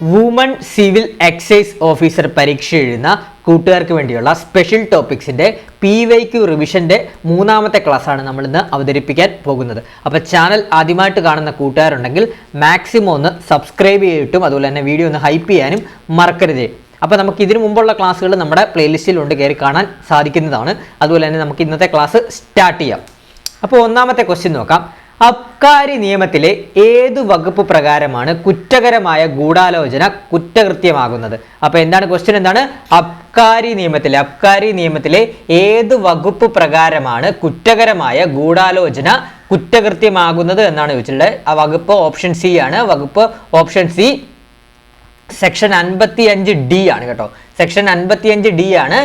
Woman civil excise officer പരീക്ഷ എഴുതുന്ന കൂട്ടുകാർക്ക് വേണ്ടിയുള്ള സ്പെഷ്യൽ ടോപ്പിക്സിന്റെ PYQ റിവിഷന്റെ മൂന്നാമത്തെ ക്ലാസ്സാണ് നമ്മൾ ഇന്ന് അവതരിപ്പിക്കാൻ പോകുന്നത്. അപ്പോൾ ചാനൽ ആദ്യമായിട്ട് കാണുന്ന കൂട്ടുകാരുണ്ടെങ്കിൽ മാക്സിമം ഒന്ന് സബ്സ്ക്രൈബ് ചെയ്തിട്ടും അതുപോലെ തന്നെ വീഡിയോ ഒന്ന് ഹൈപ്പ് ചെയ്യാനും മറക്കരുത്. അപ്പോൾ നമുക്ക് ഇതിനു മുമ്പുള്ള ക്ലാസ്സുകൾ നമ്മുടെ പ്ലേലിസ്റ്റിലുണ്ട്, കയറി കാണാൻ സാധിക്കുന്നതാണ്. അതുപോലെ തന്നെ നമുക്ക് ഇന്നത്തെ ക്ലാസ് സ്റ്റാർട്ട് ചെയ്യാം. അപ്പോൾ ഒന്നാമത്തെ ക്വസ്റ്റ്യൻ നോക്കാം. അബ്കാരി നിയമത്തിലെ ഏതു വകുപ്പ് പ്രകാരമാണ് കുറ്റകരമായ ഗൂഢാലോചന കുറ്റകൃത്യമാകുന്നത്? അപ്പോൾ എന്താണ് ക്വസ്റ്റ്യൻ? എന്താണ്? അബ്കാരി നിയമത്തിലെ ഏതു വകുപ്പ് പ്രകാരമാണ് കുറ്റകരമായ ഗൂഢാലോചന കുറ്റകൃത്യമാകുന്നത് എന്നാണ് ചോദിച്ചിട്ടുള്ളത്. ആ വകുപ്പ് ഓപ്ഷൻ സി ആണ്. വകുപ്പ് ഓപ്ഷൻ സി സെക്ഷൻ 55D ആണ് കേട്ടോ. സെക്ഷൻ 55D ആണ്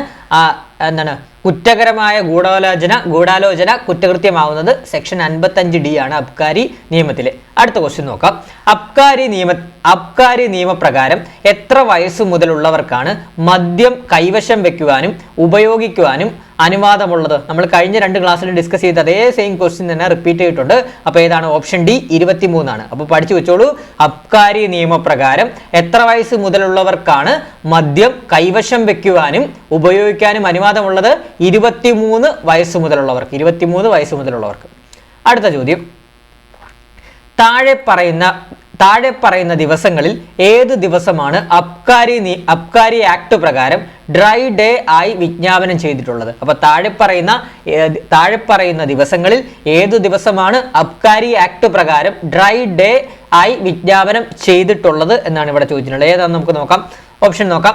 എന്താണ് കുറ്റകരമായ ഗൂഢാലോചന കുറ്റകൃത്യമാവുന്നത്. സെക്ഷൻ 55D ആണ് അബ്കാരി നിയമത്തിലെ. അടുത്ത ക്വസ്റ്റ്യൻ നോക്കാം. അബ്കാരി നിയമപ്രകാരം എത്ര വയസ്സ് മുതലുള്ളവർക്കാണ് മദ്യം കൈവശം വെക്കുവാനും ഉപയോഗിക്കുവാനും അനുവാദമുള്ളത്? നമ്മൾ കഴിഞ്ഞ 2 ക്ലാസ്സിൽ ഡിസ്കസ് ചെയ്ത അതേ സെയിം ക്വസ്റ്റ്യൻ തന്നെ റിപ്പീറ്റ് ചെയ്തിട്ടുണ്ട്. അപ്പോൾ ഏതാണ്? ഓപ്ഷൻ ഡി 23 ആണ്. അപ്പോൾ പഠിച്ചു വെച്ചോളൂ. അബ്കാരി നിയമപ്രകാരം എത്ര വയസ്സ് മുതലുള്ളവർക്കാണ് മദ്യം കൈവശം വെക്കുവാനും ഉപയോഗിക്കാനും അനുവാദമുള്ളത്? 23 വയസ്സ് മുതലുള്ളവർക്ക്. അടുത്ത ചോദ്യം. താഴെ പറയുന്ന ദിവസങ്ങളിൽ ഏത് ദിവസമാണ് അബ്കാരി ആക്ട് പ്രകാരം ഡ്രൈ ഡേ ആയി വിജ്ഞാപനം ചെയ്തിട്ടുള്ളത്? അപ്പൊ താഴെ പറയുന്ന ദിവസങ്ങളിൽ ഏതു ദിവസമാണ് അബ്കാരി ആക്ട് പ്രകാരം ഡ്രൈ ഡേ ആയി വിജ്ഞാപനം ചെയ്തിട്ടുള്ളത് എന്നാണ് ഇവിടെ ചോദിച്ചിട്ടുള്ളത്. ഏതാണെന്ന് നമുക്ക് നോക്കാം. ഓപ്ഷൻ നോക്കാം.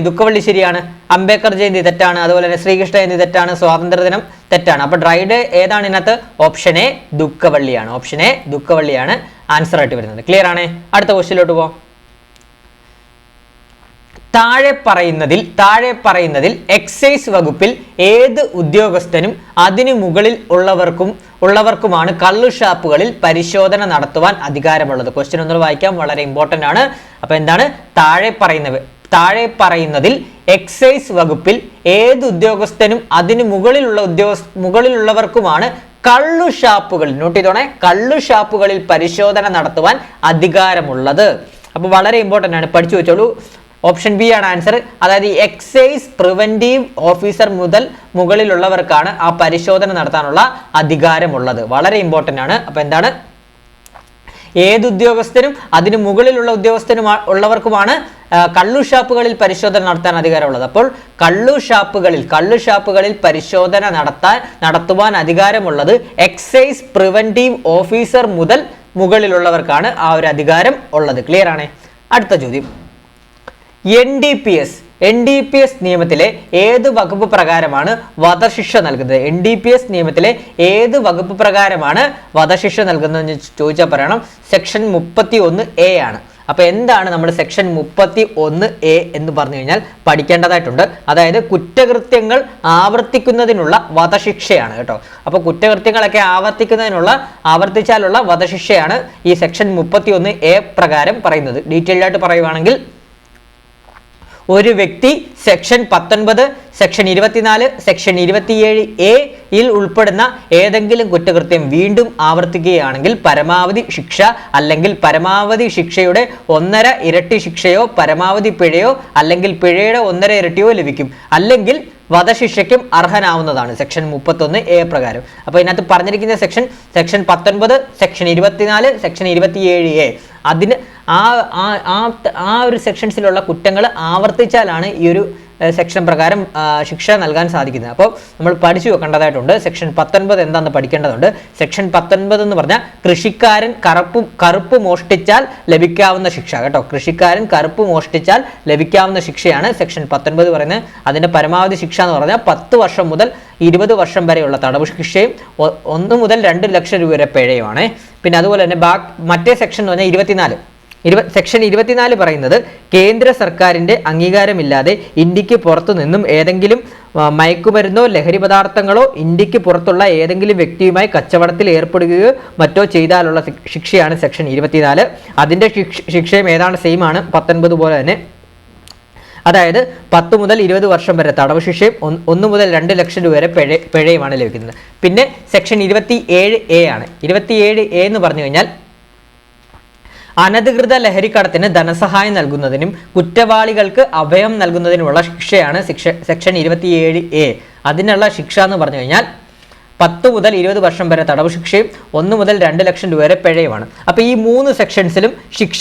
ദുഃഖവള്ളി ശരിയാണ്. അംബേദ്കർ ജയന്തി തെറ്റാണ്. അതുപോലെ തന്നെ ശ്രീകൃഷ്ണ ജയന്തി തെറ്റാണ്. സ്വാതന്ത്ര്യദിനം തെറ്റാണ്. അപ്പൊ ഡ്രൈ ഡേ ഏതാണ് ഇതിനകത്ത്? ഓപ്ഷൻ എ ദുഃഖവള്ളിയാണ് ആൻസർ ആയിട്ട് വരുന്നത്. ക്ലിയർ ആണ്? അടുത്ത ക്വസ്റ്റ്യനിലോട്ട് പോവാം. താഴെ പറയുന്നതിൽ എക്സൈസ് വകുപ്പിൽ ഏത് ഉദ്യോഗസ്ഥനും അതിനു മുകളിൽ ഉള്ളവർക്കുമാണ് കള്ളുഷാപ്പുകളിൽ പരിശോധന നടത്തുവാൻ അധികാരമുള്ളത്? ക്വസ്റ്റ്യൻ ഒന്ന് വായിക്കാം, വളരെ ഇമ്പോർട്ടന്റ് ആണ്. അപ്പൊ എന്താണ്? താഴെ പറയുന്നതിൽ എക്സൈസ് വകുപ്പിൽ ഏത് ഉദ്യോഗസ്ഥനും അതിനു മുകളിലുള്ളവർക്കുമാണ് കള്ളുഷാപ്പുകൾ, നോട്ട് ചെയ്തോണേ, കള്ളുഷാപ്പുകളിൽ പരിശോധന നടത്തുവാൻ അധികാരമുള്ളത്. അപ്പൊ വളരെ ഇമ്പോർട്ടന്റ് ആണ്, പഠിച്ചു വെച്ചോളൂ. ഓപ്ഷൻ ബി ആണ് ആൻസർ. അതായത് എക്സൈസ് പ്രിവന്റീവ് ഓഫീസർ മുകളിലുള്ളവർക്കാണ് ആ പരിശോധന നടത്താനുള്ള അധികാരമുള്ളത്. വളരെ ഇമ്പോർട്ടന്റ് ആണ്. അപ്പൊ എന്താണ്? ഏത് ഉദ്യോഗസ്ഥനും അതിന് മുകളിലുള്ള ഉള്ളവർക്കുമാണ് കള്ളുഷാപ്പുകളിൽ പരിശോധന നടത്താൻ അധികാരമുള്ളത്. അപ്പോൾ കള്ളുഷാപ്പുകളിൽ പരിശോധന നടത്തുവാൻ അധികാരമുള്ളത് എക്സൈസ് പ്രിവന്റീവ് ഓഫീസർ മുകളിലുള്ളവർക്കാണ് ആ ഒരു അധികാരം ഉള്ളത്. ക്ലിയർ ആണ്? അടുത്ത ചോദ്യം. NDPS നിയമത്തിലെ ഏത് വകുപ്പ് പ്രകാരമാണ് വധശിക്ഷ നൽകുന്നത്? NDPS നിയമത്തിലെ ഏത് വകുപ്പ് പ്രകാരമാണ് വധശിക്ഷ നൽകുന്നതെന്ന് ചോദിച്ചാൽ പറയണം. സെക്ഷൻ 31A ആണ്. അപ്പൊ എന്താണ് നമ്മൾ സെക്ഷൻ 31A എന്ന് പറഞ്ഞു കഴിഞ്ഞാൽ പഠിക്കേണ്ടതായിട്ടുണ്ട്. അതായത് കുറ്റകൃത്യങ്ങൾ ആവർത്തിക്കുന്നതിനുള്ള വധശിക്ഷയാണ് കേട്ടോ. അപ്പൊ കുറ്റകൃത്യങ്ങളൊക്കെ ആവർത്തിച്ചാലുള്ള വധശിക്ഷയാണ് ഈ സെക്ഷൻ 31A പ്രകാരം പറയുന്നത്. ഡീറ്റെയിൽഡ് ആയിട്ട് പറയുവാണെങ്കിൽ, ഒരു വ്യക്തി സെക്ഷൻ 19, സെക്ഷൻ 24, സെക്ഷൻ 27A യിൽ ഉൾപ്പെടുന്ന ഏതെങ്കിലും കുറ്റകൃത്യം വീണ്ടും ആവർത്തിക്കുകയാണെങ്കിൽ പരമാവധി ശിക്ഷ അല്ലെങ്കിൽ പരമാവധി ശിക്ഷയുടെ 1.5 ഇരട്ടി ശിക്ഷയോ പരമാവധി പിഴയോ അല്ലെങ്കിൽ പിഴയുടെ 1.5 ഇരട്ടിയോ ലഭിക്കും. അല്ലെങ്കിൽ വധശിക്ഷയ്ക്കും അർഹനാവുന്നതാണ് സെക്ഷൻ 31A പ്രകാരം. അപ്പൊ ഇതിനകത്ത് പറഞ്ഞിരിക്കുന്ന സെക്ഷൻ 19, സെക്ഷൻ 24, സെക്ഷൻ 27A. അതിന് ആ ഒരു സെക്ഷൻസിലുള്ള കുറ്റങ്ങൾ ആവർത്തിച്ചാലാണ് ഈ ഒരു സെക്ഷൻ പ്രകാരം ശിക്ഷ നൽകാൻ സാധിക്കുന്നത്. അപ്പോൾ നമ്മൾ പഠിച്ചു വെക്കേണ്ടതായിട്ടുണ്ട്. സെക്ഷൻ 19 എന്താണെന്ന് പഠിക്കേണ്ടതുണ്ട്. സെക്ഷൻ 19 എന്ന് പറഞ്ഞാൽ കൃഷിക്കാരൻ കറുപ്പ് മോഷ്ടിച്ചാൽ ലഭിക്കാവുന്ന ശിക്ഷ കേട്ടോ. കൃഷിക്കാരൻ കറുപ്പ് മോഷ്ടിച്ചാൽ ലഭിക്കാവുന്ന ശിക്ഷയാണ് സെക്ഷൻ 19 പറയുന്നത്. അതിന്റെ പരമാവധി ശിക്ഷ എന്ന് പറഞ്ഞാൽ 10 വർഷം മുതൽ 20 വർഷം വരെയുള്ള തടവ് ശിക്ഷയും 1 മുതൽ 2 ലക്ഷം രൂപ വരെ പിഴയുമാണ്. പിന്നെ അതുപോലെ തന്നെ മറ്റേ സെക്ഷൻ എന്ന് പറഞ്ഞാൽ 24. സെക്ഷൻ 24 പറയുന്നത് കേന്ദ്ര സർക്കാരിന്റെ അംഗീകാരമില്ലാതെ ഇന്ത്യക്ക് പുറത്തു നിന്നും ഏതെങ്കിലും മയക്കുമരുന്നോ ലഹരി പദാർത്ഥങ്ങളോ ഇന്ത്യക്ക് പുറത്തുള്ള ഏതെങ്കിലും വ്യക്തിയുമായി കച്ചവടത്തിൽ ഏർപ്പെടുകയോ മറ്റോ ചെയ്താലുള്ള ശിക്ഷയാണ് സെക്ഷൻ 24. അതിന്റെ ശിക്ഷയും ഏതാണ് സെയിം ആണ് 19 പോലെ തന്നെ. അതായത് 10 മുതൽ 20 വർഷം വരെ തടവ് ശിക്ഷയും 1 മുതൽ 2 ലക്ഷം രൂപ വരെ പിഴയുമാണ് ലഭിക്കുന്നത്. പിന്നെ സെക്ഷൻ 27A ആണ്. 27A എന്ന് പറഞ്ഞു കഴിഞ്ഞാൽ അനധികൃത ലഹരിക്കടത്തിന് ധനസഹായം നൽകുന്നതിനും കുറ്റവാളികൾക്ക് അഭയം നൽകുന്നതിനുമുള്ള ശിക്ഷയാണ് സെക്ഷൻ 27A. അതിനുള്ള ശിക്ഷ എന്ന് പറഞ്ഞു കഴിഞ്ഞാൽ 10 മുതൽ 20 വർഷം വരെ തടവ് ശിക്ഷയും 1 മുതൽ 2 ലക്ഷം രൂപ വരെ പിഴയുമാണ്. അപ്പോൾ ഈ 3 സെക്ഷൻസിലും ശിക്ഷ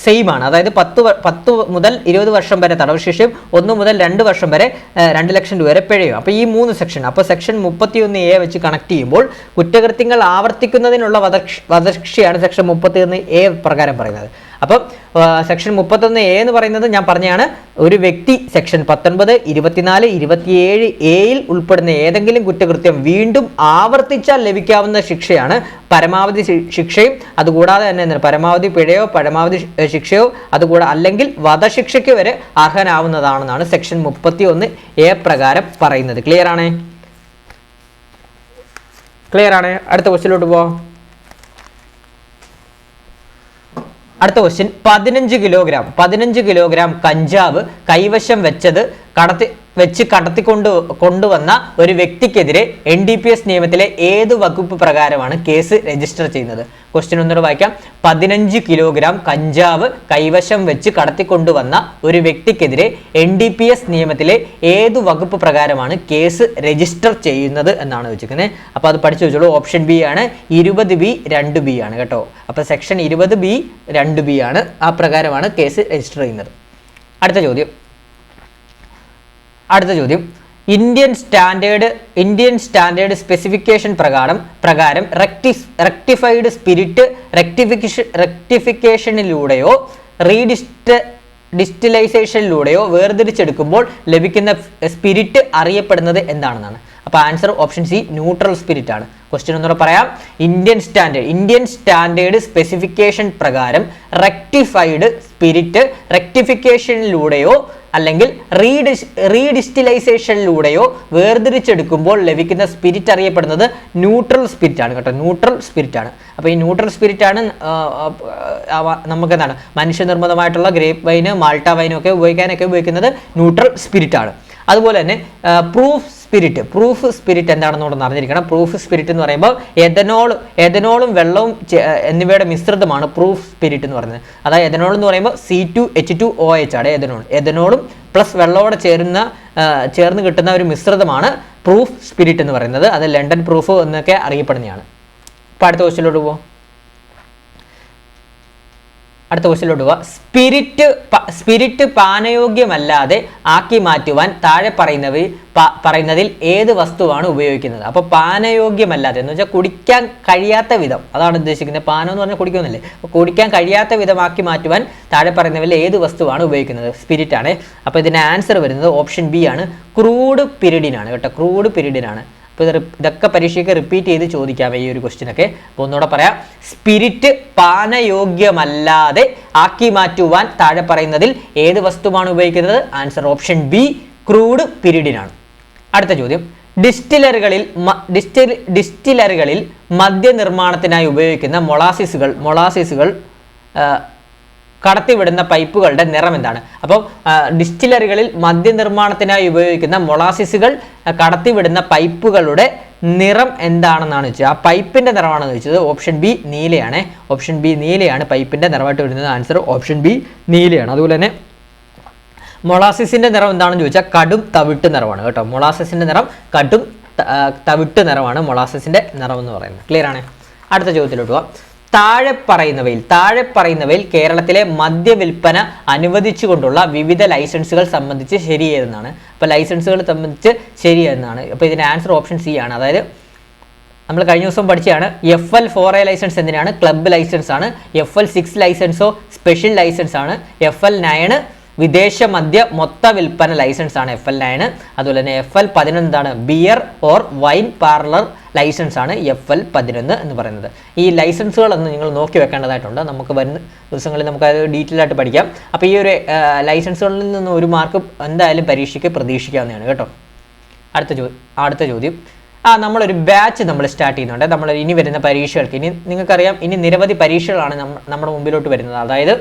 സെയിം ആണ്. അതായത് 10 മുതൽ 20 വർഷം വരെ തടവ് ശിക്ഷയും 1 മുതൽ 2 വർഷം വരെ 2 ലക്ഷം രൂപ വരെ പിഴയും. അപ്പോൾ ഈ 3 സെക്ഷൻ, അപ്പോൾ സെക്ഷൻ 31A വെച്ച് കണക്ട് ചെയ്യുമ്പോൾ കുറ്റകൃത്യങ്ങൾ ആവർത്തിക്കുന്നതിനുള്ള വധശിക്ഷയാണ് സെക്ഷൻ 31A പ്രകാരം പറയുന്നത്. അപ്പം സെക്ഷൻ 31A എന്ന് പറയുന്നത് ഞാൻ പറഞ്ഞാണ്, ഒരു വ്യക്തി സെക്ഷൻ 19, 24, 27A ഉൾപ്പെടുന്ന ഏതെങ്കിലും കുറ്റകൃത്യം വീണ്ടും ആവർത്തിച്ചാൽ ലഭിക്കാവുന്ന ശിക്ഷയാണ് പരമാവധി ശിക്ഷയും. അതുകൂടാതെ തന്നെ പരമാവധി പിഴയോ പരമാവധി ശിക്ഷയോ അതുകൂടാതെ അല്ലെങ്കിൽ വധശിക്ഷയ്ക്ക് വരെ അർഹനാവുന്നതാണെന്നാണ് സെക്ഷൻ 31A പ്രകാരം പറയുന്നത്. ക്ലിയർ ആണ്? അടുത്ത ക്വസ്റ്റ്യനിലോട്ട് പോവാം. അടുത്ത ക്വസ്റ്റ്യൻ, 15 കിലോഗ്രാം കഞ്ചാവ് കൈവശം കൊണ്ടുവന്ന ഒരു വ്യക്തിക്കെതിരെ NDPS നിയമത്തിലെ ഏത് വകുപ്പ് പ്രകാരമാണ് കേസ് രജിസ്റ്റർ ചെയ്യുന്നത്? ക്വസ്റ്റ്യൻ ഒന്നുകൂടെ വായിക്കാം. 15 കിലോഗ്രാം കഞ്ചാവ് കൈവശം വെച്ച് കടത്തിക്കൊണ്ടുവന്ന ഒരു വ്യക്തിക്കെതിരെ NDPS നിയമത്തിലെ ഏത് വകുപ്പ് പ്രകാരമാണ് കേസ് രജിസ്റ്റർ ചെയ്യുന്നത് എന്നാണ് വെച്ചിരിക്കുന്നത്. അപ്പോൾ അത് പഠിച്ചു വെച്ചോളൂ. ഓപ്ഷൻ ബി ആണ് 20B 2B ആണ് കേട്ടോ. അപ്പോൾ സെക്ഷൻ 20B 2B ആണ്. ആ പ്രകാരമാണ് കേസ് രജിസ്റ്റർ ചെയ്യുന്നത്. അടുത്ത ചോദ്യം, ഇന്ത്യൻ സ്റ്റാൻഡേർഡ് സ്പെസിഫിക്കേഷൻ പ്രകാരം റെക്ടിഫൈഡ് സ്പിരിറ്റ് റെക്ടിഫിക്കേഷനിലൂടെയോ ഡിസ്റ്റിലൈസേഷനിലൂടെയോ വേർതിരിച്ചെടുക്കുമ്പോൾ ലഭിക്കുന്ന സ്പിരിറ്റ് അറിയപ്പെടുന്നത് എന്താണെന്നാണ്. അപ്പോൾ answer option C, neutral spirit ആണ്. ക്വസ്റ്റ്യൻ ഒന്നുകൂടെ പറയാം. ഇന്ത്യൻ സ്റ്റാൻഡേർഡ് സ്പെസിഫിക്കേഷൻ പ്രകാരം റെക്ടിഫൈഡ് സ്പിരിറ്റ് റെക്ടിഫിക്കേഷനിലൂടെയോ അല്ലെങ്കിൽ റീഡിസ്റ്റിലൈസേഷനിലൂടെയോ വേർതിരിച്ചെടുക്കുമ്പോൾ ലഭിക്കുന്ന സ്പിരിറ്റ് അറിയപ്പെടുന്നത് ന്യൂട്രൽ സ്പിരിറ്റ് ആണ് കേട്ടോ. ന്യൂട്രൽ സ്പിരിറ്റ് ആണ്. അപ്പോൾ ഈ ന്യൂട്രൽ സ്പിരിറ്റ് ആണ് നമുക്ക് എന്താണ് മനുഷ്യനിർമ്മിതമായിട്ടുള്ള ഗ്രേപ്പ് വൈന്, മാൾട്ട വൈനും ഒക്കെ ഉപയോഗിക്കുന്നത് ന്യൂട്രൽ സ്പിരിറ്റ് ആണ്. അതുപോലെ തന്നെ പ്രൂഫ് സ്പിരിറ്റ് എന്താണെന്ന് അറിഞ്ഞിരിക്കണം. പ്രൂഫ് സ്പിരിറ്റ് എന്ന് പറയുമ്പോൾ എഥനോളും വെള്ളവും എന്നിവയുടെ മിശ്രിതമാണ് പ്രൂഫ് സ്പിരിറ്റ് എന്ന് പറയുന്നത്. അതായത് എഥനോൾ എന്ന് പറയുമ്പോൾ C2H2OH ആണ് എഥനോളും പ്ലസ് വെള്ളത്തോടെ ചേർന്ന് കിട്ടുന്ന ഒരു മിശ്രിതമാണ് പ്രൂഫ് സ്പിരിറ്റ് എന്ന് പറയുന്നത്. അത് ലണ്ടൻ പ്രൂഫ് എന്നൊക്കെ അറിയപ്പെടുന്നതാണ്. അപ്പോൾ അടുത്ത ക്വസ്റ്റ്യനിലോട്ട് പോവാം. സ്പിരിറ്റ് പാനയോഗ്യമല്ലാതെ ആക്കി മാറ്റുവാൻ താഴെ പറയുന്നതിൽ ഏത് വസ്തുവാണ് ഉപയോഗിക്കുന്നത്? അപ്പോൾ പാനയോഗ്യമല്ലാതെ എന്ന് വെച്ചാൽ കുടിക്കാൻ കഴിയാത്ത വിധം, അതാണ് ഉദ്ദേശിക്കുന്നത്. പാനം എന്ന് പറഞ്ഞാൽ കുടിക്കുന്നില്ലേ. അപ്പോൾ കുടിക്കാൻ കഴിയാത്ത വിധമാക്കി മാറ്റുവാൻ താഴെ പറയുന്നതിൽ ഏത് വസ്തുവാണ് ഉപയോഗിക്കുന്നത്? സ്പിരിറ്റ് ആണ്. അപ്പോൾ ഇതിന്റെ ആൻസർ വരുന്നത് ഓപ്ഷൻ ബി ആണ്, ക്രൂഡ് പിരിഡിൻ ആണ് കേട്ടോ. ക്രൂഡ് പിരിഡിൻ ആണ്. അപ്പോൾ ഇതൊക്കെ പരീക്ഷയ്ക്ക് റിപ്പീറ്റ് ചെയ്ത് ചോദിക്കാം ഈ ഒരു ക്വസ്റ്റ്യൻ ഒക്കെ. അപ്പോൾ ഒന്നുകൂടെ പറയാം. സ്പിരിറ്റ് പാനയോഗ്യമല്ലാതെ ആക്കി മാറ്റുവാൻ താഴെ പറയുന്നതിൽ ഏത് വസ്തുവാണ് ഉപയോഗിക്കുന്നത്? Answer option B, crude pyridine ആണ്. അടുത്ത ചോദ്യം, ഡിസ്റ്റിലറികളിൽ മദ്യനിർമ്മാണത്തിനായി ഉപയോഗിക്കുന്ന മൊളാസിസുകൾ കടത്തിവിടുന്ന പൈപ്പുകളുടെ നിറം എന്താണ്? അപ്പോൾ ഡിസ്റ്റിലറികളിൽ മദ്യനിർമ്മാണത്തിനായി ഉപയോഗിക്കുന്ന മൊളാസിസുകൾ കടത്തിവിടുന്ന പൈപ്പുകളുടെ നിറം എന്താണെന്നാണ് വെച്ചത്. ആ പൈപ്പിന്റെ നിറമാണെന്ന് വെച്ചത് ഓപ്ഷൻ ബി, നീലയാണ്. ഓപ്ഷൻ ബി, നീലയാണ് പൈപ്പിന്റെ നിറമായിട്ട് വരുന്നത്. ആൻസർ ഓപ്ഷൻ ബി, നീലയാണ്. അതുപോലെ തന്നെ മൊളാസിസിന്റെ നിറം എന്താണെന്ന് ചോദിച്ചാൽ കടും തവിട്ട് നിറമാണ് കേട്ടോ. മൊളാസിസിന്റെ നിറം കടും തവിട്ട് നിറമാണ് മൊളാസിസിന്റെ നിറം എന്ന് പറയുന്നത്. ക്ലിയർ ആണ്? അടുത്ത ചോദ്യത്തിലോട്ട് പോകാം. താഴെ പറയുന്നവയിൽ കേരളത്തിലെ മദ്യവിൽപ്പന അനുവദിച്ചുകൊണ്ടുള്ള വിവിധ ലൈസൻസുകൾ സംബന്ധിച്ച് ശരിയെന്നാണ്. അപ്പോൾ ലൈസൻസുകൾ സംബന്ധിച്ച് ശരിയെന്നാണ്. അപ്പോൾ ഇതിന്റെ ആൻസർ ഓപ്ഷൻ സി ആണ്. അതായത് നമ്മൾ കഴിഞ്ഞ ദിവസം പഠിച്ചതാണ്. FL4A ലൈസൻസ് എന്തിനാണ്? ക്ലബ്ബ് ലൈസൻസ് ആണ്. FL6 ലൈസൻസോ സ്പെഷ്യൽ ലൈസൻസ് ആണ്. FL9 വിദേശ മദ്യ മൊത്ത വിൽപ്പന ലൈസൻസ് ആണ് FL9. അതുപോലെ തന്നെ FL11 എന്താണ്? Beer or wine parlour licence ആണ് FL11 എന്ന് പറയുന്നത്. ഈ ലൈസൻസുകളൊന്ന് നിങ്ങൾ നോക്കി വെക്കേണ്ടതായിട്ടുണ്ട്. നമുക്ക് വരുന്ന ദിവസങ്ങളിൽ നമുക്കത് ഡീറ്റെയിൽ ആയിട്ട് പഠിക്കാം. അപ്പോൾ ഈ ഒരു ലൈസൻസുകളിൽ നിന്ന് ഒരു മാർക്ക് എന്തായാലും പരീക്ഷയ്ക്ക് പ്രതീക്ഷിക്കാവുന്നതാണ് കേട്ടോ. അടുത്ത ചോദ്യം, നമ്മളൊരു ബാച്ച് സ്റ്റാർട്ട് ചെയ്യുന്നുണ്ട്. നമ്മൾ ഇനി വരുന്ന പരീക്ഷകൾക്ക് നിങ്ങൾക്കറിയാം ഇനി നിരവധി പരീക്ഷകളാണ് നമ്മുടെ മുമ്പിലോട്ട് വരുന്നത്. അതായത്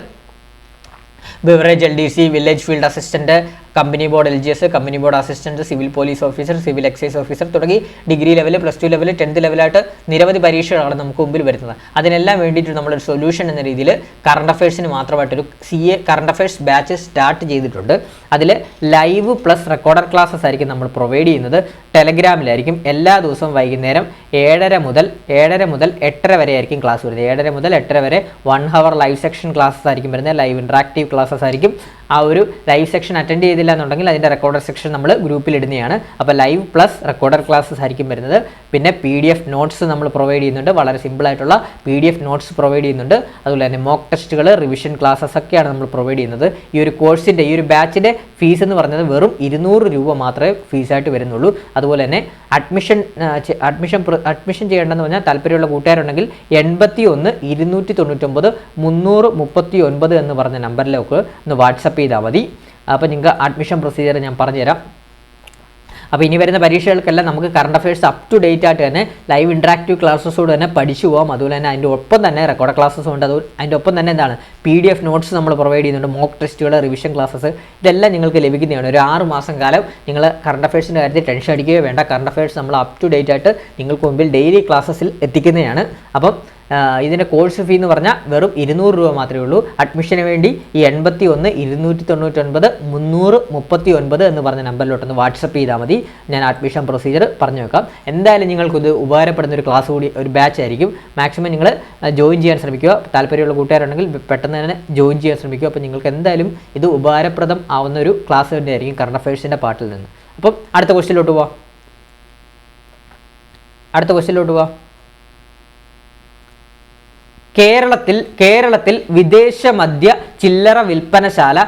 beverage LDC, village field assistant, company board LGS, company board assistant, civil police officer, civil excise officer തുടങ്ങി ഡിഗ്രി ലെവൽ, +2 ലെവൽ, 10th ലെവലായിട്ട് നിരവധി പരീക്ഷകളാണ് നമുക്ക് മുമ്പിൽ വരുന്നത്. അതിനെല്ലാം വേണ്ടിയിട്ട് നമ്മളൊരു സൊല്യൂഷൻ എന്ന രീതിയിൽ കറണ്ട് അഫയേഴ്സിന് മാത്രമായിട്ടൊരു CA current affairs batch start ചെയ്തിട്ടുണ്ട്. അതിൽ ലൈവ് പ്ലസ് റെക്കോർഡർ ക്ലാസ്സസ് ആയിരിക്കും നമ്മൾ പ്രൊവൈഡ് ചെയ്യുന്നത്. ടെലഗ്രാമിലായിരിക്കും. എല്ലാ ദിവസവും വൈകുന്നേരം 7:30 മുതൽ 8:30 വരെ ആയിരിക്കും ക്ലാസ് വരുന്നത്. 7:30 മുതൽ 8:30 വരെ 1 hour ലൈവ് സെക്ഷൻ ക്ലാസ്സസ് ആയിരിക്കും വരുന്നത്. ലൈവ് ഇൻട്രാക്റ്റീവ് ക്ലാസ്സസ് ആയിരിക്കും. ആ ഒരു ലൈവ് സെക്ഷൻ അറ്റൻഡ് ചെയ്തില്ല എന്നുണ്ടെങ്കിൽ അതിൻ്റെ റെക്കോർഡർ സെക്ഷൻ നമ്മൾ ഗ്രൂപ്പിൽ ഇടുന്നതാണ്. അപ്പോൾ ലൈവ് പ്ലസ് റെക്കോർഡർ ക്ലാസ്സസ് ആയിരിക്കും വരുന്നത്. പിന്നെ PDF നോട്ട്സ് നമ്മൾ പ്രൊവൈഡ് ചെയ്യുന്നുണ്ട്. വളരെ സിമ്പിൾ ആയിട്ടുള്ള PDF നോട്ട്സ് പ്രൊവൈഡ് ചെയ്യുന്നുണ്ട്. അതുപോലെ തന്നെ മോക്ക് ടെസ്റ്റുകൾ, റിവിഷൻ ക്ലാസ്സസ് ഒക്കെയാണ് നമ്മൾ പ്രൊവൈഡ് ചെയ്യുന്നത്. ഈ ഒരു കോഴ്സിൻ്റെ ഈ ഒരു ബാച്ചിൻ്റെ ഫീസ് എന്ന് പറയുന്നത് വെറും 200 രൂപ മാത്രമേ ഫീസായിട്ട് വരുന്നുള്ളൂ. അതുപോലെ തന്നെ അഡ്മിഷൻ ചെയ്യേണ്ടതെന്ന് പറഞ്ഞാൽ താല്പര്യമുള്ള കൂട്ടുകാരുണ്ടെങ്കിൽ 81 299 339 എന്ന് പറഞ്ഞ നമ്പറിലേക്ക് ഒന്ന് വാട്സപ്പ് ചെയ്താൽ മതി. അപ്പോൾ നിങ്ങൾക്ക് അഡ്മിഷൻ പ്രൊസീജിയർ ഞാൻ പറഞ്ഞുതരാം. അപ്പോൾ ഇനി വരുന്ന പരീക്ഷകൾക്കെല്ലാം നമുക്ക് current affairs up to date ആയിട്ട് തന്നെ ലൈവ് ഇൻട്രാക്റ്റീവ് ക്ലാസ്സസോട് തന്നെ പഠിച്ചു പോകാം. അതുപോലെ തന്നെ അതിൻ്റെ ഒപ്പം തന്നെ റെക്കോർഡ് ക്ലാസ്സസ് ഉണ്ട്. അതിൻ്റെ ഒപ്പം തന്നെ എന്താണ് PDF നോട്ട്സ് നമ്മൾ പ്രൊവൈഡ് ചെയ്യുന്നുണ്ട്. മോക്ക് ടെസ്റ്റുകൾ, റിവിഷൻ ക്ലാസ്സസ് ഇതെല്ലാം നിങ്ങൾക്ക് ലഭിക്കുന്നതാണ്. ഒരു 6 മാസം കാലം നിങ്ങൾ കറണ്ട് അഫയേഴ്സിൻ്റെ കാര്യത്തിൽ ടെൻഷൻ അടിക്കുകയോ വേണ്ട. കറണ്ട് അഫയേഴ്സ് നമ്മൾ അപ് ടു ഡേറ്റ് ആയിട്ട് നിങ്ങൾക്ക് മുമ്പിൽ ഡെയിലി ക്ലാസ്സസിൽ എത്തിക്കുന്നതാണ്. അപ്പം ഇതിൻ്റെ കോഴ്സ് ഫീ എന്ന് പറഞ്ഞാൽ വെറും 200 രൂപ മാത്രമേ ഉള്ളൂ. അഡ്മിഷന് വേണ്ടി ഈ 81 299 339 എന്ന് പറഞ്ഞ നമ്പറിലോട്ടൊന്ന് വാട്സപ്പ് ചെയ്താൽ മതി. ഞാൻ അഡ്മിഷൻ പ്രൊസീജിയർ പറഞ്ഞു വെക്കാം. എന്തായാലും നിങ്ങൾക്കിത് ഉപകാരപ്പെടുന്ന ഒരു ക്ലാസ് കൂടി, ഒരു ബാച്ച് ആയിരിക്കും. മാക്സിമം നിങ്ങൾ ജോയിൻ ചെയ്യാൻ ശ്രമിക്കുക. താല്പര്യമുള്ള കൂട്ടുകാരുണ്ടെങ്കിൽ പെട്ടെന്ന് തന്നെ ജോയിൻ ചെയ്യാൻ ശ്രമിക്കുക. അപ്പോൾ നിങ്ങൾക്ക് എന്തായാലും ഇത് ഉപകാരപ്രദം ആവുന്ന ഒരു ക്ലാസ് തന്നെയായിരിക്കും കറണ്ട് അഫയേഴ്സിൻ്റെ പാർട്ടിൽ നിന്ന്. അപ്പം അടുത്ത ക്വസ്റ്റ്യനിലോട്ട് പോവാം. കേരളത്തിൽ വിദേശ മദ്യ ചില്ലറ വിൽപ്പനശാല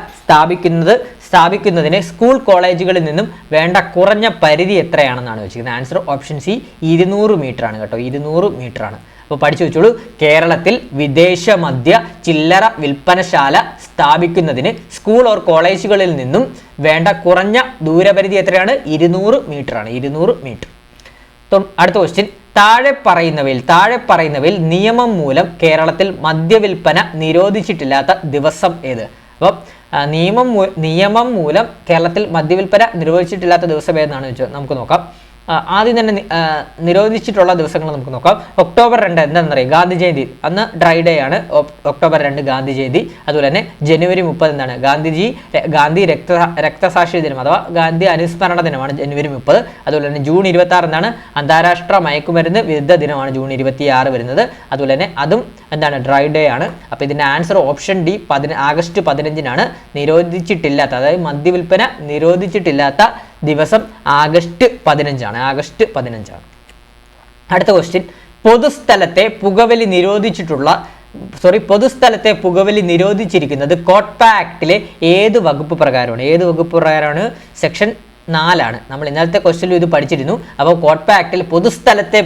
സ്ഥാപിക്കുന്നതിന് സ്കൂൾ കോളേജുകളിൽ നിന്നും വേണ്ട കുറഞ്ഞ പരിധി എത്രയാണെന്നാണ് വെച്ചിരിക്കുന്നത്. ആൻസർ ഓപ്ഷൻ സി 200 മീറ്റർ ആണ് കേട്ടോ. 200 മീറ്റർ ആണ്. അപ്പോൾ പഠിച്ചു വെച്ചോളൂ. കേരളത്തിൽ വിദേശ മദ്യ ചില്ലറ വിൽപ്പനശാല സ്ഥാപിക്കുന്നതിന് സ്കൂൾ ഓർ കോളേജുകളിൽ നിന്നും വേണ്ട കുറഞ്ഞ ദൂരപരിധി എത്രയാണ്? 200 മീറ്റർ ആണ്. 200 മീറ്റർ. അടുത്ത ക്വസ്റ്റ്യൻ, താഴെ പറയുന്നവയിൽ നിയമം മൂലം കേരളത്തിൽ മദ്യവിൽപ്പന നിരോധിച്ചിട്ടില്ലാത്ത ദിവസം ഏത്? അപ്പം നിയമം മൂലം കേരളത്തിൽ മദ്യവിൽപ്പന നിരോധിച്ചിട്ടില്ലാത്ത ദിവസം ഏതെന്നാണ് വെച്ചാൽ നമുക്ക് നോക്കാം. ആദ്യം തന്നെ നിരോധിച്ചിട്ടുള്ള ദിവസങ്ങൾ നമുക്ക് നോക്കാം. ഒക്ടോബർ 2 എന്താണെന്നറിയാം? ഗാന്ധി ജയന്തി. അന്ന് ഡ്രൈ ഡേ ആണ്. ഒക്ടോബർ 2 ഗാന്ധി ജയന്തി. അതുപോലെ തന്നെ ജനുവരി 30 എന്താണ്? ഗാന്ധി രക്തസാക്ഷി ദിനം അഥവാ ഗാന്ധി അനുസ്മരണ ദിനമാണ് ജനുവരി 30. അതുപോലെ തന്നെ ജൂൺ 26 എന്താണ്? അന്താരാഷ്ട്ര മയക്കുമരുന്ന് വിരുദ്ധ ദിനമാണ് ജൂൺ 26 വരുന്നത്. അതുപോലെ തന്നെ അതും എന്താണ്? ഡ്രൈ ഡേ ആണ്. അപ്പോൾ ഇതിൻ്റെ ആൻസർ ഓപ്ഷൻ ഡി ആഗസ്റ്റ് 15 നിരോധിച്ചിട്ടില്ലാത്ത, അതായത് മദ്യവിൽപ്പന നിരോധിച്ചിട്ടില്ലാത്ത ദിവസം ആഗസ്റ്റ് 15 ആണ്. അടുത്ത ക്വസ്റ്റ്യൻ, പൊതുസ്ഥലത്തെ പുകവലി നിരോധിച്ചിരിക്കുന്നത് കോട്ട്പ ആക്ടിലെ ഏത് വകുപ്പ് പ്രകാരമാണ്? സെക്ഷൻ 4 ആണ്. നമ്മൾ ഇന്നലത്തെ ക്വസ്റ്റ്യനിൽ ഇത് പഠിച്ചിരുന്നു. അപ്പോൾ കോട്ട്പ ആക്ടിൽ പൊതുസ്ഥലത്തെ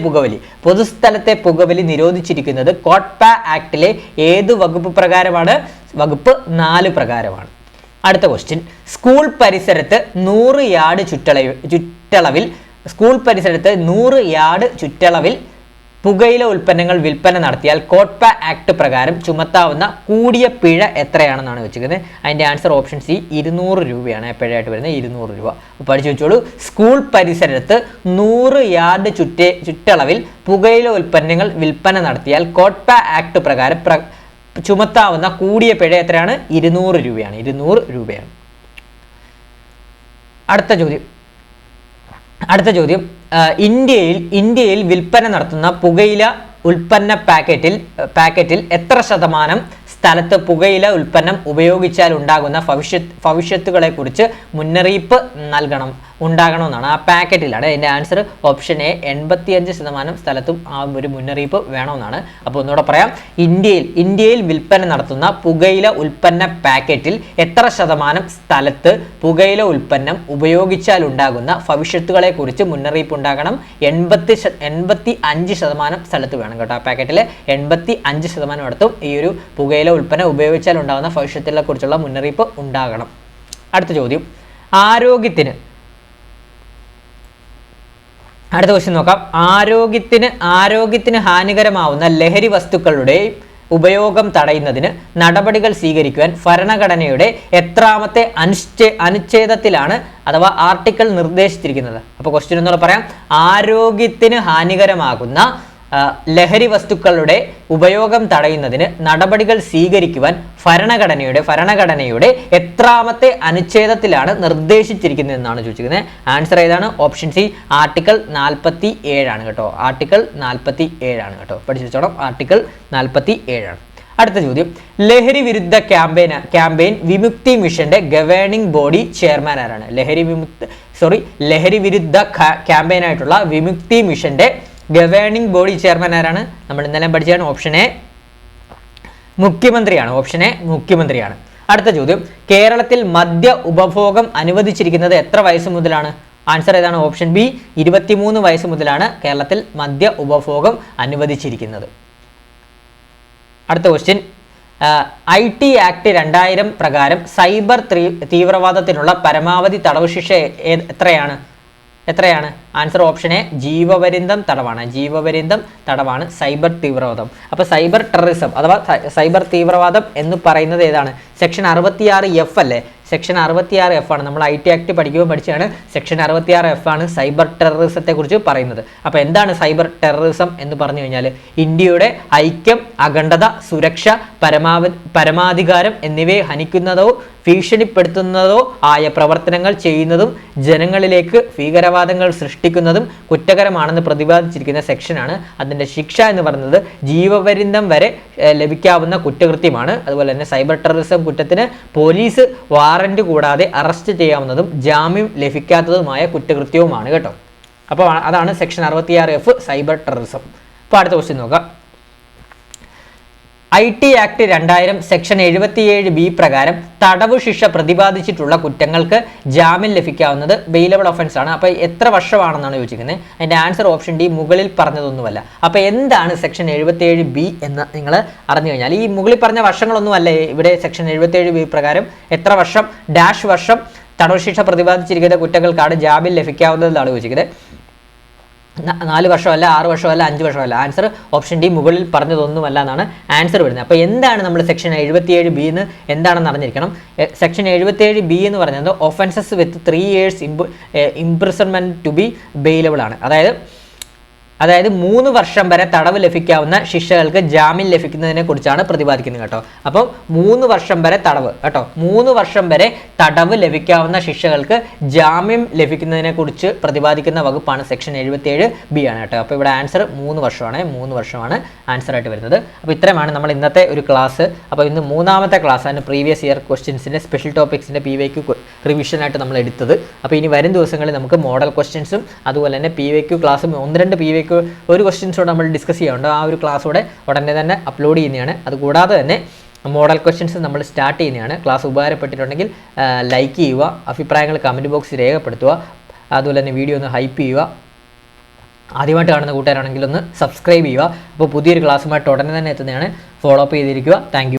പുകവലി നിരോധിച്ചിരിക്കുന്നത് കോട്ട്പ ആക്ടിലെ ഏത് വകുപ്പ് പ്രകാരമാണ്? വകുപ്പ് 4 പ്രകാരമാണ്. അടുത്ത ക്വസ്റ്റ്യൻ, സ്കൂൾ പരിസരത്ത് 100 യാർഡ് ചുറ്റളവിൽ പുകയില ഉൽപ്പന്നങ്ങൾ വിൽപ്പന നടത്തിയാൽ കോട്ട്പ ആക്ട് പ്രകാരം ചുമത്താവുന്ന കൂടിയ പിഴ എത്രയാണെന്നാണ് വെച്ചിരിക്കുന്നത്. അതിൻ്റെ ആൻസർ ഓപ്ഷൻ സി 200 രൂപയാണ് പിഴയായിട്ട് വരുന്നത്. 200 രൂപ. പഠിച്ചു വെച്ചോളൂ. സ്കൂൾ പരിസരത്ത് 100 യാർഡ് ചുറ്റളവിൽ പുകയില ഉൽപ്പന്നങ്ങൾ വിൽപ്പന നടത്തിയാൽ കോട്ട്പ ആക്ട് പ്രകാരം ചുമത്താവുന്ന കൂടിയ പിഴ എത്രയാണ്? 200 രൂപയാണ്. 200 രൂപയാണ്. അടുത്ത ചോദ്യം, ഇന്ത്യയിൽ വിൽപ്പന നടത്തുന്ന പുകയില ഉൽപ്പന്ന പാക്കറ്റിൽ എത്ര ശതമാനം സ്ഥലത്ത് പുകയില ഉൽപ്പന്നം ഉപയോഗിച്ചാൽ ഉണ്ടാകുന്ന ഭവിഷ്യത്തുകളെ കുറിച്ച് മുന്നറിയിപ്പ് ഉണ്ടാകണമെന്നാണ്. ആ പാക്കറ്റിലാണ്. അതിൻ്റെ ആൻസർ ഓപ്ഷൻ എ 85% സ്ഥലത്തും ആ ഒരു മുന്നറിയിപ്പ് വേണമെന്നാണ്. അപ്പോൾ ഒന്നുകൂടെ പറയാം. ഇന്ത്യയിൽ വിൽപ്പന നടത്തുന്ന പുകയില ഉൽപ്പന്ന പാക്കറ്റിൽ എത്ര ശതമാനം സ്ഥലത്ത് പുകയില ഉൽപ്പന്നം ഉപയോഗിച്ചാൽ ഉണ്ടാകുന്ന ഭവിഷ്യത്തുകളെ കുറിച്ച് മുന്നറിയിപ്പ് ഉണ്ടാകണം? 85% സ്ഥലത്ത് വേണം കേട്ടോ. ആ പാക്കറ്റിൽ 85% അടുത്തും ഈ ഒരു പുകയില ഉൽപ്പന്നം ഉപയോഗിച്ചാൽ ഉണ്ടാകുന്ന ഭവിഷ്യത്തുകളെ കുറിച്ചുള്ള മുന്നറിയിപ്പ് ഉണ്ടാകണം. അടുത്ത ചോദ്യം, അടുത്ത ക്വസ്റ്റ്യൻ നോക്കാം. ആരോഗ്യത്തിന് ഹാനികരമാവുന്ന ലഹരി വസ്തുക്കളുടെ ഉപയോഗം തടയുന്നതിന് നടപടികൾ സ്വീകരിക്കുവാൻ ഭരണഘടനയുടെ എത്രാമത്തെ അനുച്ഛേദത്തിലാണ് അഥവാ ആർട്ടിക്കിൾ നിർദ്ദേശിച്ചിരിക്കുന്നത്? അപ്പോൾ ക്വസ്റ്റ്യൻ ഒന്നുകൂടെ പറയാം. ആരോഗ്യത്തിന് ഹാനികരമാകുന്ന ലഹരി വസ്തുക്കളുടെ ഉപയോഗം തടയുന്നതിന് നടപടികൾ സ്വീകരിക്കുവാൻ ഭരണഘടനയുടെ എത്രാമത്തെ അനുച്ഛേദത്തിലാണ് നിർദ്ദേശിച്ചിരിക്കുന്നത് എന്നാണ് ചോദിച്ചിരിക്കുന്നത്. ആൻസർ ഏതാണ്? ഓപ്ഷൻ സി, ആർട്ടിക്കിൾ 47 ആണ് കേട്ടോ. ആർട്ടിക്കിൾ 47 ആണ് കേട്ടോ. പഠിച്ചു വെച്ചോണം. ആർട്ടിക്കിൾ 47 ആണ്. അടുത്ത ചോദ്യം, ലഹരി വിരുദ്ധ ക്യാമ്പയിൻ വിമുക്തി മിഷന്റെ ഗവേണിംഗ് ബോഡി ചെയർമാൻ ആരാണ്? ലഹരി വിരുദ്ധ ക്യാമ്പയിൻ ആയിട്ടുള്ള വിമുക്തി മിഷന്റെ ഗവേണിംഗ് ബോഡി ചെയർമാൻ ആരാണ്? നമ്മൾ ഇന്നലെ പഠിച്ചാണ്. ഓപ്ഷൻ എ മുഖ്യമന്ത്രിയാണ്. ഓപ്ഷൻ എ മുഖ്യമന്ത്രിയാണ്. അടുത്ത ചോദ്യം, കേരളത്തിൽ മദ്യ ഉപഭോഗം അനുവദിച്ചിരിക്കുന്നത് എത്ര വയസ്സ് മുതലാണ്? ആൻസർ ഏതാണ്? ഓപ്ഷൻ ബി, 23 വയസ്സ് മുതലാണ് കേരളത്തിൽ മദ്യ ഉപഭോഗം അനുവദിച്ചിരിക്കുന്നത്. അടുത്ത ക്വസ്റ്റ്യൻ, IT ആക്ട് 2000 പ്രകാരം സൈബർ തീവ്രവാദത്തിനുള്ള പരമാവധി തടവ് ശിക്ഷ എത്രയാണ്? ആൻസർ ഓപ്ഷൻ എ, ജീവപര്യന്തം തടവാണ്. ജീവപര്യന്തം തടവാണ് സൈബർ തീവ്രവാദം. അപ്പോൾ സൈബർ ടെററിസം അഥവാ സൈബർ തീവ്രവാദം എന്ന് പറയുന്നത് ഏതാണ്? സെക്ഷൻ 66F അല്ലേ? സെക്ഷൻ 66F ആണ്. നമ്മൾ IT ആക്ട് പഠിക്കുമ്പോൾ പഠിച്ചാണ്. സെക്ഷൻ 66F ആണ് സൈബർ ടെററിസത്തെ കുറിച്ച് പറയുന്നത്. അപ്പോൾ എന്താണ് സൈബർ ടെററിസം എന്ന് പറഞ്ഞു കഴിഞ്ഞാൽ ഇന്ത്യയുടെ ഐക്യം, അഖണ്ഡത, സുരക്ഷ, പരമാധികാരം എന്നിവയെ ഹനിക്കുന്നതോ ഭീഷണിപ്പെടുത്തുന്നതോ ആയ പ്രവർത്തനങ്ങൾ ചെയ്യുന്നതും ജനങ്ങളിലേക്ക് ഭീകരവാദങ്ങൾ സൃഷ്ടിക്കുന്നതും കുറ്റകരമാണെന്ന് പ്രതിപാദിച്ചിരിക്കുന്ന സെക്ഷനാണ്. അതിൻ്റെ ശിക്ഷ എന്ന് പറയുന്നത് ജീവപര്യന്തം വരെ ലഭിക്കാവുന്ന കുറ്റകൃത്യമാണ്. അതുപോലെ തന്നെ സൈബർ ടെററിസം കുറ്റത്തിന് പോലീസ് വാറന്റ് കൂടാതെ അറസ്റ്റ് ചെയ്യാവുന്നതും ജാമ്യം ലഭിക്കാത്തതുമായ കുറ്റകൃത്യവുമാണ് കേട്ടോ. അപ്പോൾ അതാണ് സെക്ഷൻ 66F, സൈബർ ടെററിസം. അപ്പോൾ അടുത്ത ക്വസ്റ്റ്യൻ നോക്കാം. IT ആക്ട് 2000 സെക്ഷൻ 77B പ്രകാരം തടവ് ശിക്ഷ പ്രതിപാദിച്ചിട്ടുള്ള കുറ്റങ്ങൾക്ക് ജാമ്യം ലഭിക്കാവുന്നത് ബെയിലബിൾ ഒഫൻസ് ആണ്. അപ്പോൾ എത്ര വർഷമാണെന്നാണ് ചോദിച്ചിരിക്കുന്നത്. അതിൻ്റെ ആൻസർ ഓപ്ഷൻ ഡി, മുകളിൽ പറഞ്ഞതൊന്നുമല്ല. അപ്പോൾ എന്താണ് സെക്ഷൻ 77B എന്ന് നിങ്ങൾ അറിഞ്ഞു കഴിഞ്ഞാൽ, ഈ മുകളിൽ പറഞ്ഞ വർഷങ്ങളൊന്നും അല്ലേ ഇവിടെ സെക്ഷൻ 77B പ്രകാരം എത്ര വർഷം വർഷം തടവ് ശിക്ഷ പ്രതിപാദിച്ചിരിക്കുന്ന കുറ്റങ്ങൾക്കാണ് ജാമ്യം ലഭിക്കാവുന്നതെന്നാണ് ചോദിച്ചിരിക്കുന്നത്. 4 വർഷമല്ല, 6 വർഷമല്ല, 5 വർഷമല്ല. ആൻസർ ഓപ്ഷൻ ഡി, മുകളിൽ പറഞ്ഞതൊന്നുമല്ല എന്നാണ് ആൻസർ വരുന്നത്. അപ്പോൾ എന്താണ് നമ്മൾ സെക്ഷൻ 77B എന്ന് എന്താണെന്ന് അറിഞ്ഞിരിക്കണം. സെക്ഷൻ 77B എന്ന് പറയുന്നത് offences with 3 years imprisonment to be bailable ആണ്. അതായത് 3 വർഷം വരെ തടവ് ലഭിക്കാവുന്ന ശിക്ഷകൾക്ക് ജാമ്യം ലഭിക്കുന്നതിനെ കുറിച്ചാണ് പ്രതിപാദിക്കുന്നത് കേട്ടോ. അപ്പം 3 വർഷം വരെ തടവ് കേട്ടോ. 3 വർഷം വരെ തടവ് ലഭിക്കാവുന്ന ശിക്ഷകൾക്ക് ജാമ്യം ലഭിക്കുന്നതിനെ കുറിച്ച് പ്രതിപാദിക്കുന്ന വകുപ്പാണ് സെക്ഷൻ 77B ആണ് കേട്ടോ. അപ്പോൾ ഇവിടെ ആൻസർ 3 വർഷമാണ്. 3 വർഷമാണ് ആൻസർ ആയിട്ട് വരുന്നത്. അപ്പോൾ ഇത്രയുമാണ് നമ്മൾ ഇന്നത്തെ ഒരു ക്ലാസ്. അപ്പോൾ ഇന്ന് 3ാമത്തെ ക്ലാസ്സാണ് പ്രീവിയസ് ഇയർ ക്വസ്റ്റ്യൻസിൻ്റെ സ്പെഷ്യൽ ടോപ്പിക്സിൻ്റെ PYQ റിവിഷനായിട്ട് നമ്മൾ എടുത്തത്. അപ്പോൾ ഇനി വരും ദിവസങ്ങളിൽ നമുക്ക് മോഡൽ ക്വസ്റ്റ്യൻസും അതുപോലെ തന്നെ PYQ ക്ലാസ്സും 1-2 PYQ ഒരു ക്വസ്റ്റ്യൻസോടെ നമ്മൾ ഡിസ്കസ് ചെയ്യാറുണ്ട്. ആ ഒരു ക്ലാസ്സോടെ ഉടനെ തന്നെ അപ്ലോഡ് ചെയ്യുന്നതാണ്. അതുകൂടാതെ തന്നെ മോഡൽ ക്വസ്റ്റ്യൻസ് നമ്മൾ സ്റ്റാർട്ട് ചെയ്യുന്നതാണ്. ക്ലാസ് ഉപകാരപ്പെട്ടിട്ടുണ്ടെങ്കിൽ ലൈക്ക് ചെയ്യുക, അഭിപ്രായങ്ങൾ കമൻറ്റ് ബോക്സിൽ രേഖപ്പെടുത്തുക, അതുപോലെ തന്നെ വീഡിയോ ഒന്ന് ഹൈപ്പ് ചെയ്യുക. ആദ്യമായിട്ട് കാണുന്ന കൂട്ടുകാരാണെങ്കിൽ ഒന്ന് സബ്സ്ക്രൈബ് ചെയ്യുക. അപ്പോൾ പുതിയൊരു ക്ലാസ്സുമായിട്ട് ഉടനെ തന്നെ എത്തുന്നതാണ്. ഫോളോ അപ്പ് ചെയ്തിരിക്കുക. Thank you.